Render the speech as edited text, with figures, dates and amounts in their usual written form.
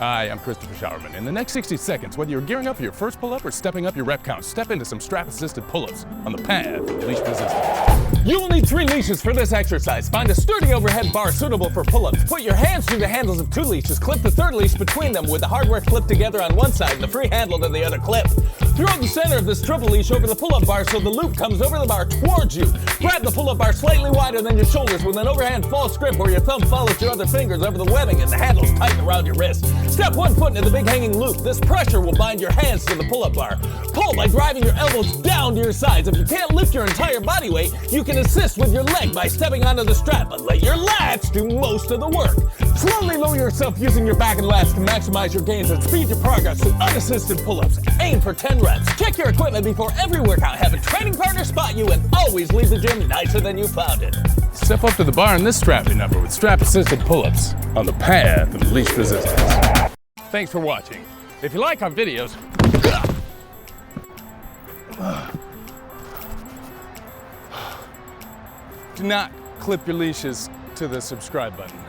Hi, I'm Christopher Showerman. In the next 60 seconds, whether you're gearing up for your first pull-up or stepping up your rep count, step into some strap-assisted pull-ups on the path of leash resistance. You will need 3 leashes for this exercise. Find a sturdy overhead bar suitable for pull-ups. Put your hands through the handles of 2 leashes. Clip the 3rd leash between them with the hardware clipped together on one side and the free handle to the other clip. Throw the center of this triple leash over the pull-up bar so the loop comes over the bar towards you. Grab the pull-up bar slightly wider than your shoulders with an overhand false grip where your thumb follows your other fingers over the webbing and the handles tighten around your wrist. Step 1 foot into the big hanging loop. This pressure will bind your hands to the pull-up bar. Pull by driving your elbows down to your sides. If you can't lift your entire body weight, you can assist with your leg by stepping onto the strap, but let your lats do most of the work. Slowly lower yourself using your back and lats to maximize your gains and speed your progress through unassisted pull-ups. Aim for 10 reps. Check your equipment before every workout. Have a training partner spot you and always leave the gym nicer than you found it. Step up to the bar in this strapping number with strap-assisted pull-ups on the path of least resistance. Thanks for watching. If you like our videos, do not clip your leashes to the subscribe button.